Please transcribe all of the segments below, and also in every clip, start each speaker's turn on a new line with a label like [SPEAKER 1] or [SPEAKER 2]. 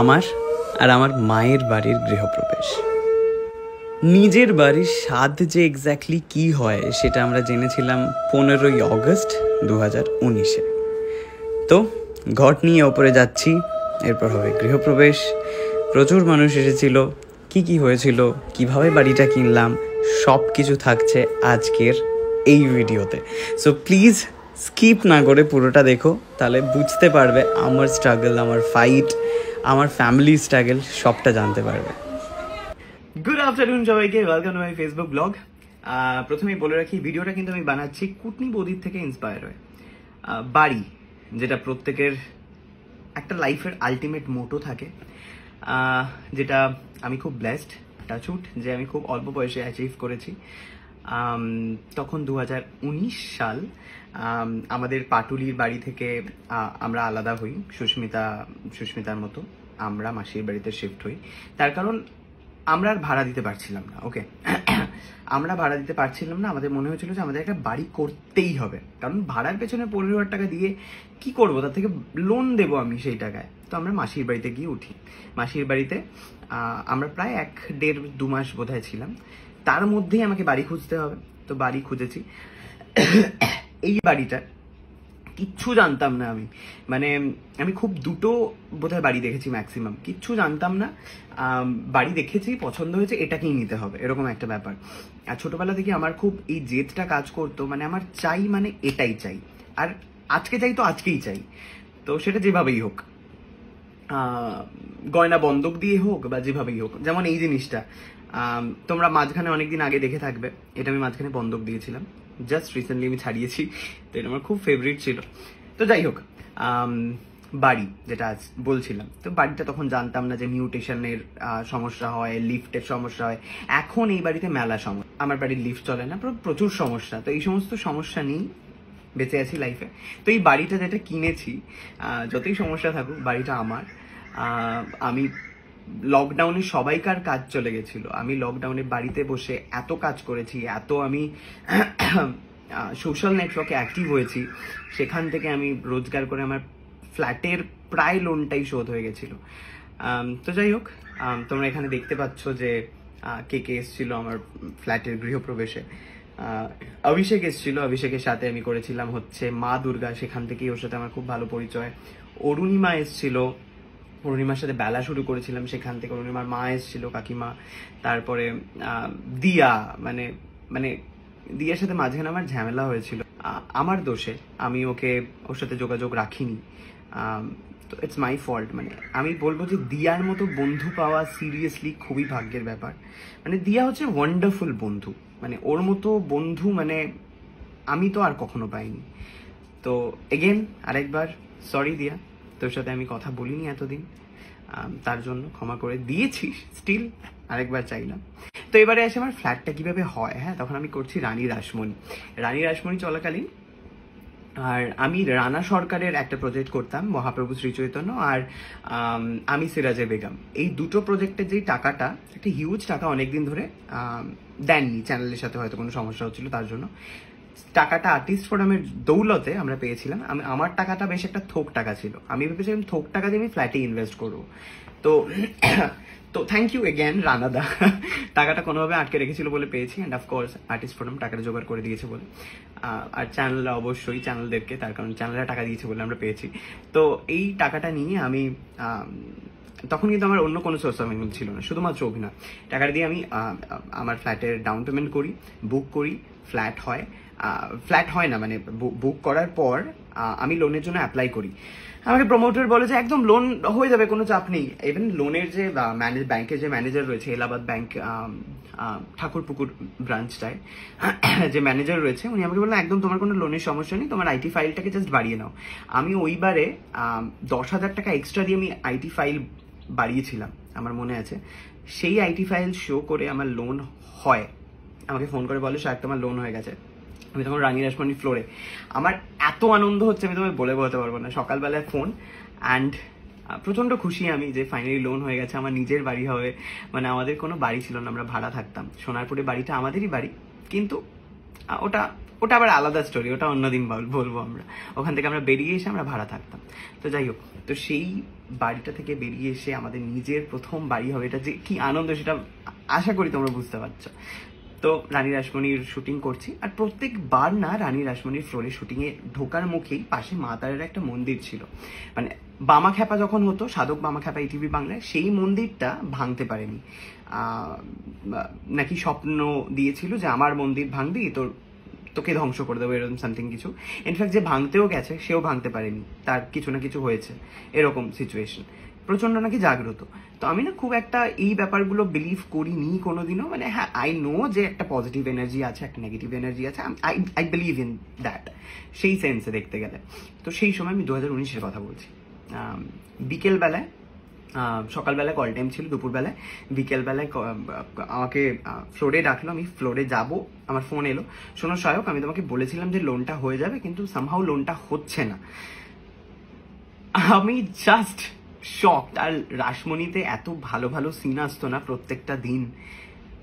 [SPEAKER 1] আমার আর আমার মায়ের বাড়ির গৃহপ্রবেশ। নিজের বাড়ির স্বাদ যে এক্স্যাক্টলি কী হয় সেটা আমরা জেনেছিলাম 15ই অগস্ট 2019-এ। তো ঘট নিয়ে ওপরে যাচ্ছি, এরপর হবে গৃহপ্রবেশ। প্রচুর মানুষ এসেছিল, কি হয়েছিল, কিভাবে বাড়িটা কিনলাম, সব কিছু থাকছে আজকের এই ভিডিওতে। সো প্লিজ স্কিপ না করে পুরোটা দেখো, তাহলে বুঝতে পারবে আমার স্ট্রাগল, আমার ফাইট, আমার ফ্যামিলি স্ট্রাগল সবটা জানতে পারবে। গুড আফটারনুন সবাইকে, welcome to my Facebook blog. প্রথমেই বলে রাখি, ভিডিওটা কিন্তু আমি বানাচ্ছি কুটনি বৌদির থেকে ইন্সপায়ার হয়ে। বাড়ি যেটা প্রত্যেকের একটা লাইফের আলটিমেট মোটো থাকে, যেটা আমি খুব ব্লেসড, টাচউড, যে আমি খুব অল্প বয়সে অ্যাচিভ করেছি। তখন 2019 সাল, আমাদের পাটুলির বাড়ি থেকে আমরা আলাদা হই, সুস্মিতার মতো আমরা মাসির বাড়িতে শিফট হই। তার কারণ আমরা আর ভাড়া দিতে পারছিলাম না। ওকে, আমরা ভাড়া দিতে পারছিলাম না, আমাদের মনে হয়েছিল যে আমাদের একটা বাড়ি করতেই হবে, কারণ ভাড়ার পেছনে 15,000 টাকা দিয়ে কি করবো, তার থেকে লোন দেবো আমি সেই টাকায়। তো আমরা মাসির বাড়িতে গিয়ে উঠি। মাসির বাড়িতে আমরা প্রায় 1-1.5-2 মাস বোধহয় ছিলাম। তার মধ্যেই আমাকে বাড়ি খুঁজতে হবে, তো বাড়ি খুঁজেছি। এই বাড়িটা কিচ্ছু জানতাম না আমি, মানে আমি খুব দুটো বোধহয় বাড়ি দেখেছি ম্যাক্সিমাম, কিচ্ছু জানতাম না। বাড়ি দেখেছি, পছন্দ হয়েছে, এটাকেই নিতে হবে, এরকম একটা ব্যাপার। আর ছোটবেলা থেকে আমার খুব এই জেদটা কাজ করতো, মানে আমার চাই মানে এটাই চাই, আর আজকে চাই তো আজকেই চাই, তো সেটা যেভাবেই হোক, গয়না বন্ধক দিয়ে হোক বা যেভাবেই হোক। যেমন এই জিনিসটা তোমরা মাঝখানে অনেকদিন আগে দেখে থাকবে, এটা আমি মাঝখানে বন্ধক দিয়েছিলাম, জাস্ট রিসেন্টলি আমি ছাড়িয়েছি, তো এটা আমার খুব ফেভারিট ছিল। তো যাই হোক, বাড়ি যেটা আজ বলছিলাম, তো বাড়িটা তখন জানতাম না যে মিউটেশনের সমস্যা হয়, লিফটের সমস্যা হয়। এখন এই বাড়িতে মেলা সমস্যা, আমার বাড়ির লিফট চলে না, প্রচুর সমস্যা। তো এই সমস্ত সমস্যা নিয়েই বেঁচে আছি লাইফে। তো এই বাড়িটা যেটা কিনেছি, যতই সমস্যা থাকুক, বাড়িটা আমার। আমি লকডাউনে সবাইকার কাজ চলে গেছিল, আমি লকডাউনে বাড়িতে বসে এত কাজ করেছি, এত আমি সোশ্যাল নেটওয়ার্কে অ্যাক্টিভ হয়েছি, সেখান থেকে আমি রোজগার করে আমার ফ্ল্যাটের প্রায় লোনটাই শোধ হয়ে গেছিল। তো যাই হোক, তোমরা এখানে দেখতে পাচ্ছ যে কে এসেছিল আমার ফ্ল্যাটের গৃহপ্রবেশে। অভিষেক এসেছিল, অভিষেকের সাথে আমি করেছিলাম হচ্ছে মা দুর্গা, সেখান থেকেই ওর সাথে আমার খুব ভালো পরিচয়। অরুণিমা এসেছিল, অরুণিমার সাথে বেলা শুরু করেছিলাম, সেখান থেকে অরুণিমার মা এসেছিল, কাকিমা। তারপরে দিয়া, মানে দিয়ার সাথে মাঝখানে আমার ঝামেলা হয়েছিল, আমার দোষে, আমি ওর সাথে যোগাযোগ রাখিনি, তো ইটস মাই ফল্ট। মানে আমি বলবো যে দিয়ার মতো বন্ধু পাওয়া সিরিয়াসলি খুবই ভাগ্যের ব্যাপার। মানে দিয়া হচ্ছে ওয়ান্ডারফুল বন্ধু, মানে ওর মতো বন্ধু মানে আমি তো আর কখনো পাইনি। তো এগেন আরেকবার সরি দিয়া, তোর সাথে আমি কথা বলিনি এতদিন, তার জন্য ক্ষমা করে দিয়েছি, স্টিল আরেকবার চাইলাম। তো এবারে আসে আমার ফ্ল্যাটটা কিভাবে হয়। হ্যাঁ, তখন আমি করছি রানী রাসমণি চলাকালীন, আর আমি রানা সরকারের একটা প্রজেক্ট করতাম, মহাপ্রভু শ্রী চৈতন্য, আর আমি সিরাজে বেগম। এই দুটো প্রজেক্টের যেই টাকাটা, একটা হিউজ টাকা, অনেকদিন ধরে দেননি, চ্যানেলের সাথে হয়তো কোনো সমস্যা হচ্ছিল, তার জন্য টাকাটা আর্টিস্ট ফোরামের দৌলতে আমরা পেয়েছিলাম। আমার টাকাটা বেশ একটা থোক টাকা ছিল, আমি ভেবেছিলাম থোক টাকা দিয়ে আমি ফ্ল্যাটে ইনভেস্ট করবো। তো থ্যাংক ইউ এগেন রানাদা, টাকাটা কোনোভাবে আটকে রেখেছিল বলে পেয়েছি, অ্যান্ড অফকোর্স আর্টিস্ট ফোরাম টাকাটা জোগাড় করে দিয়েছে বলে, আর চ্যানেলরা অবশ্যই চ্যানেলদেরকে, তার কারণ চ্যানেলরা টাকা দিয়েছে বলে আমরা পেয়েছি। তো এই টাকাটা নিয়ে আমি, তখন কিন্তু আমার অন্য কোনো সোর্স অফ ইনকাম ছিল না, শুধুমাত্র অভিনয়। টাকাটা দিয়ে আমি আমার ফ্ল্যাটের ডাউন পেমেন্ট করি, বুক করি, ফ্ল্যাট হয় না, মানে বুক করার পর আমি লোনের জন্য অ্যাপ্লাই করি। আমাকে প্রমোটার বলে যে একদম লোন হয়ে যাবে, কোনো চাপ নেই। ইভেন লোনের যে ব্যাংকের যে ম্যানেজার রয়েছে, এলাহাবাদ ব্যাংক ঠাকুরপুকুর ব্রাঞ্চটায় যে ম্যানেজার রয়েছে, উনি আমাকে বললেন একদম তোমার কোনো লোনের সমস্যা নেই, তোমার আইটি ফাইলটাকে জাস্ট বাড়িয়ে নাও। আমি ওইবারে 10,000 টাকা এক্সট্রা দিয়ে আমি আইটি ফাইল বাড়িয়েছিলাম, আমার মনে আছে। সেই আইটি ফাইল শো করে আমার লোন হয়, আমাকে ফোন করে বলে শায়দ তোমার লোন হয়ে গেছে। আমি তখন রানী রাসমণি ফ্লোরে, আমার এত আনন্দ হচ্ছে আমি তোমায় বলে বোঝাতে পারবো না। সকালবেলায় ফোন, অ্যান্ড প্রচণ্ড খুশি আমি যে ফাইনালি লোন হয়ে গেছে, আমার নিজের বাড়ি হবে। মানে আমাদের কোনো বাড়ি ছিল না, আমরা ভাড়া থাকতাম। সোনারপুরে বাড়িটা আমাদেরই বাড়ি, কিন্তু ওটা ওটা আবার আলাদা স্টোরি, ওটা অন্যদিন বলবো। আমরা ওখান থেকে আমরা বেরিয়ে এসে আমরা ভাড়া থাকতাম। তো যাই হোক, তো সেই বাড়িটা থেকে বেরিয়ে এসে আমাদের নিজের প্রথম বাড়ি হবে, এটা যে কি আনন্দ সেটা আশা করি তোমরা বুঝতে পারছো। তো রানী রাসমণির শুটিং করছি, আর প্রত্যেকবার না রানী রাসমণির ফ্লোরে শুটিংয়ে ঢোকার মুখেই পাশে মা তারার একটা মন্দির ছিল। মানে বামা খ্যাপা যখন হতো, সাধক বামা খ্যাপা ইটিভি বাংলায়, সেই মন্দিরটা ভাঙতে পারেনি। নাকি স্বপ্ন দিয়েছিল যে আমার মন্দির ভাঙবি তোকে ধ্বংস করে দেবো, এরকম সামথিং কিছু। ইনফ্যাক্ট যে ভাঙতেও গেছে সেও ভাঙতে পারেনি, তার কিছু না কিছু হয়েছে, এরকম সিচুয়েশন। প্রচন্ড নাকি জাগ্রত। তো আমি না খুব একটা এই ব্যাপারগুলো বিলিভ করিনি কোনোদিনও। মানে হ্যাঁ, আই নো যে একটা পজিটিভ এনার্জি আছে, একটা নেগেটিভ এনার্জি আছে, আই বিলিভ ইন দ্যাট, সেই সেন্সে দেখতে গেলে। তো সেই সময় আমি 2019-এর কথা বলছি। বিকেলবেলায়, সকালবেলায় কল টাইম ছিল, দুপুরবেলায়, বিকেলবেলায় আমাকে ফ্লোরে ডাকলো। আমি ফ্লোরে যাব, আমার ফোন এলো, শোনো সহায়ক, আমি তোমাকে বলেছিলাম যে লোনটা হয়ে যাবে, কিন্তু সামহাউ লোনটা হচ্ছে না। আমি জাস্ট শকড। আর রাসমণিতে এত ভালো ভালো সিন আসতো না প্রত্যেকটা দিন,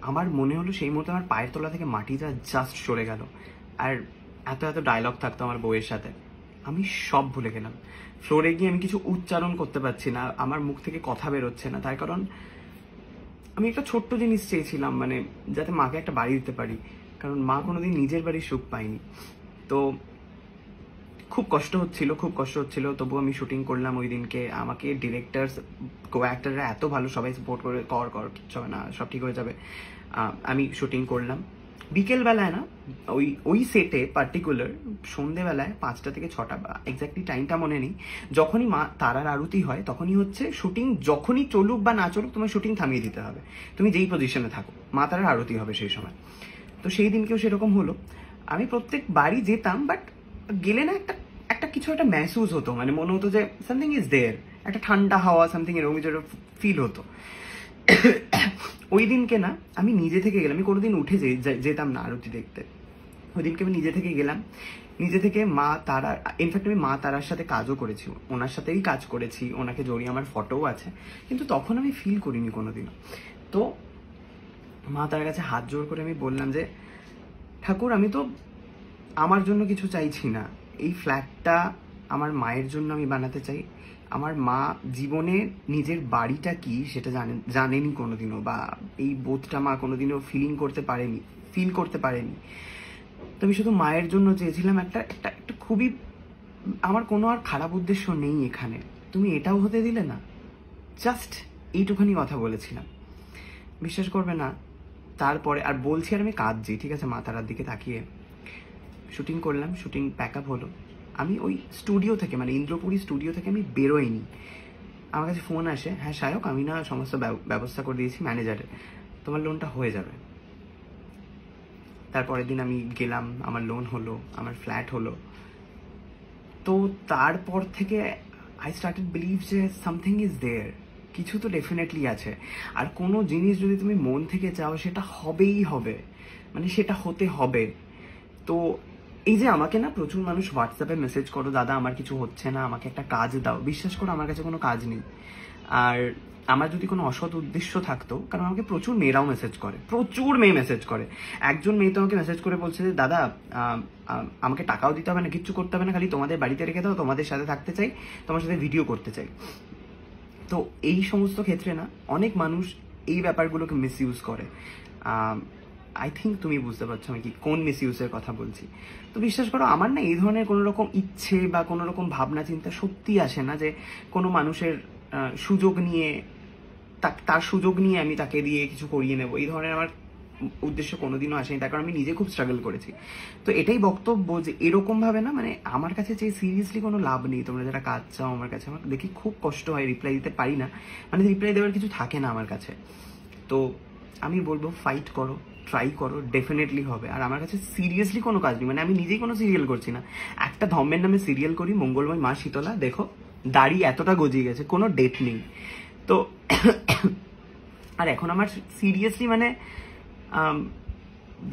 [SPEAKER 1] আমার মনে হলো সেই মুহূর্তে আমার পায়ের তলা থেকে মাটিটা জাস্ট সরে গেল। আর এত এত ডায়লগ থাকতো আমার বউয়ের সাথে, আমি সব ভুলে গেলাম। ফ্লোরে গিয়ে আমি কিছু উচ্চারণ করতে পারছি না, আমার মুখ থেকে কথা বেরোচ্ছে না, তার কারণ আমি একটা ছোট্ট জিনিস চেয়েছিলাম, মানে যাতে মাকে একটা বাড়ি দিতে পারি, কারণ মা কোনোদিন নিজের বাড়ির সুখ পায়নি। তো খুব কষ্ট হচ্ছিল, তবু আমি শুটিং করলাম ওই দিনকে। আমাকে ডিরেক্টরস, কো অ্যাক্টররা এত ভালো, সবাই সাপোর্ট করে, কর কিচ্ছু হবে না, সব ঠিক হয়ে যাবে। আমি শুটিং করলাম বিকেলবেলায় না, ওই সেটে পার্টিকুলার সন্ধেবেলায় 5টা থেকে 6টা, এক্স্যাক্টলি টাইমটা মনে নেই, যখনই মা তারার আরতি হয় তখনই হচ্ছে শুটিং। যখনই চলুক বা না চলুক, তোমার শুটিং থামিয়ে দিতে হবে, তুমি যেই পজিশনে থাকো, মা তারার আরতি হবে সেই সময়। তো সেই দিনকেও সেরকম হলো। আমি প্রত্যেক বাড়ি যেতাম, বাট গেলে না একটা কিছু একটা মেহসুস হতো, মানে মনে হতো যে সামথিং ইজ দেয়ার, একটা ঠান্ডা হাওয়া সামথিং এরকম কিছু ফিল হতো। ওই দিনকে না আমি নিজে থেকে গেলাম, আমি কোনোদিন উঠে যেতাম না আরতি দেখতে। ওই দিনকে আমি নিজে থেকে গেলাম, নিজে থেকে মা তারা, ইনফ্যাক্ট আমি মা তারার সাথে কাজও করেছি, ওনার সাথেই কাজ করেছি, ওনাকে জড়িয়ে আমার ফটোও আছে, কিন্তু তখন আমি ফিল করিনি কোনোদিনও। তো মা তার কাছে হাত জোড় করে আমি বললাম যে ঠাকুর, আমি তো আমার জন্য কিছু চাইছি না, এই ফ্ল্যাটটা আমার মায়ের জন্য আমি বানাতে চাই। আমার মা জীবনে নিজের বাড়িটা কি সেটা জানেনি কোনোদিনও, বা এই বোধটা মা কোনোদিনও ফিল করতে পারেনি। তো আমি শুধু মায়ের জন্য চেয়েছিলাম একটা খুবই, আমার কোনো আর খারাপ উদ্দেশ্য নেই এখানে, তুমি এটাও হতে দিলে না। জাস্ট এইটুখানি কথা বলেছিলাম, বিশ্বাস করবে না। তারপরে আর বলছি, আর আমি কাঁদছি, ঠিক আছে, মা তারার দিকে তাকিয়ে। শুটিং করলাম, শুটিং প্যাক আপ হলো, আমি ওই স্টুডিও থেকে, মানে ইন্দ্রপুরী স্টুডিও থেকে আমি বেরোইনি। আমার কাছে ফোন আসে, হ্যাঁ সায়ক, আমি না সমস্ত ব্যবস্থা করে দিয়েছি ম্যানেজারের, তোমার লোনটা হয়ে যাবে। তারপরের দিন আমি গেলাম, আমার লোন হলো, আমার ফ্ল্যাট হলো। তো তারপর থেকে আই স্টার্টেড বিলিভ যে সামথিং ইজ দেয়ার, কিছু তো ডেফিনেটলি আছে। আর কোনো জিনিস যদি তুমি মন থেকে চাও, সেটা হবেই হবে, মানে সেটা হতে হবে। তো এই যে আমাকে না প্রচুর মানুষ হোয়াটসঅ্যাপে মেসেজ করো, দাদা আমার কিছু হচ্ছে না, আমাকে একটা কাজ দাও, বিশ্বাস করো আমার কাছে কোনো কাজ নেই। আর আমার যদি কোনো অসৎ উদ্দেশ্য থাকতো, কারণ আমাকে প্রচুর মেয়েরাও মেসেজ করে, প্রচুর মেয়ে মেসেজ করে। একজন মেয়ে তো আমাকে মেসেজ করে বলছে যে দাদা আমাকে টাকাও দিতে হবে না, কিচ্ছু করতে হবে না, খালি তোমাদের বাড়িতে রেখে দাও, তোমাদের সাথে থাকতে চাই, তোমার সাথে ভিডিও করতে চাই। তো এই সমস্ত ক্ষেত্রে না অনেক মানুষ এই ব্যাপারগুলোকে মিসইউজ করে। আই থিঙ্ক তুমি বুঝতে পারছো আমি কোন মিসইউজের কথা বলছি। তো বিশ্বাস করো, আমার না এই ধরনের কোনো রকম ইচ্ছে বা কোনো রকম ভাবনা চিন্তা সত্যি আসে না যে কোনো মানুষের সুযোগ নিয়ে, তার সুযোগ নিয়ে আমি তাকে দিয়ে কিছু করিয়ে নেবো, এই ধরনের আমার উদ্দেশ্য কোনোদিনও আসেনি। তার কারণ আমি নিজে খুব স্ট্রাগল করেছি। তো এটাই বক্তব্য যে এরকম ভাবে না, মানে আমার কাছে যে সিরিয়াসলি কোনো লাভ নেই। তোমরা যারা কাজ চাও আমার কাছে, আমার দেখি খুব কষ্ট হয়, রিপ্লাই দিতে পারি না, মানে রিপ্লাই দেওয়ার কিছু থাকে না আমার কাছে। তো আমি বলবো ফাইট করো, ট্রাই করো, ডেফিনেটলি হবে। আর আমার কাছে সিরিয়াসলি কোনো কাজ নেই, মানে আমি নিজেই কোনো সিরিয়াল করছি না, একটা ধর্মের নামে সিরিয়াল করি, মঙ্গলময় মা শীতলা, দেখো দাড়ি এতটা গজিয়ে গেছে, কোনো ডেট নেই। তো আর এখন আমার সিরিয়াসলি মানে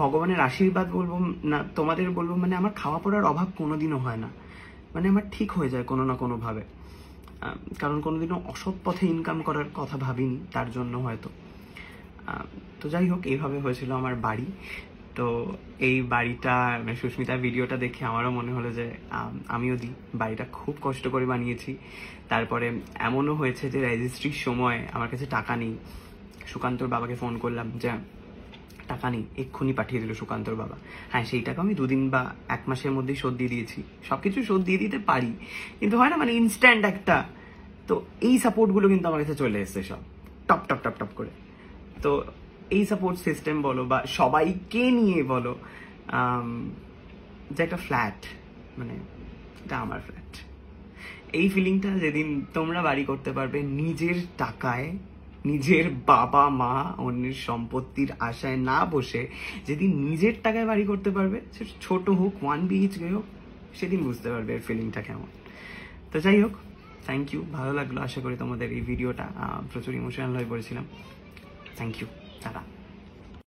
[SPEAKER 1] ভগবানের আশীর্বাদ বলবো না তোমাদের বলবো, মানে আমার খাওয়া পড়ার অভাব কোনোদিনও হয় না, মানে আমার ঠিক হয়ে যায় কোনো না কোনোভাবে। কারণ কোনোদিনও অসৎ পথে ইনকাম করার কথা ভাবিনি, তার জন্য হয়তো। তো যাই হোক, এইভাবে হয়েছিল আমার বাড়ি। তো এই বাড়িটা সুস্মিতার ভিডিওটা দেখে আমারও মনে হলো যে আমিও দিই। বাড়িটা খুব কষ্ট করে বানিয়েছি। তারপরে এমনও হয়েছে যে রেজিস্ট্রির সময় আমার কাছে টাকা নেই, সুকান্তর বাবাকে ফোন করলাম যে টাকা নেই, এক্ষুনি পাঠিয়ে দিল সুকান্তর বাবা। হ্যাঁ, সেই টাকা আমি 2 দিন বা 1 মাসের মধ্যেই শোধ দিয়ে দিয়েছি। সবকিছু শোধ দিয়ে দিতে পারি, কিন্তু হয় না মানে ইনস্ট্যান্ট একটা। তো এই সাপোর্টগুলো কিন্তু আমার কাছে চলে এসছে সব টপ টপ টপ টপ করে। তো এই সাপোর্ট সিস্টেম বলো বা সবাইকে নিয়ে বলো, যে একটা ফ্ল্যাট, মানে এটা আমার ফ্ল্যাট, এই ফিলিংটা যেদিন তোমরা বাড়ি করতে পারবে নিজের টাকায়, নিজের বাবা মা অন্যের সম্পত্তির আশায় না বসে, যেদিন নিজের টাকায় বাড়ি করতে পারবে, সে ছোট হোক 1 BHK হোক, সেদিন বুঝতে পারবে এর ফিলিংটা কেমন। তো যাই হোক, থ্যাংক ইউ, ভালো লাগলো। আশা করি তোমাদের এই ভিডিওটা, প্রচুর ইমোশনাল হয়ে পড়েছিলাম। Thank you, tata.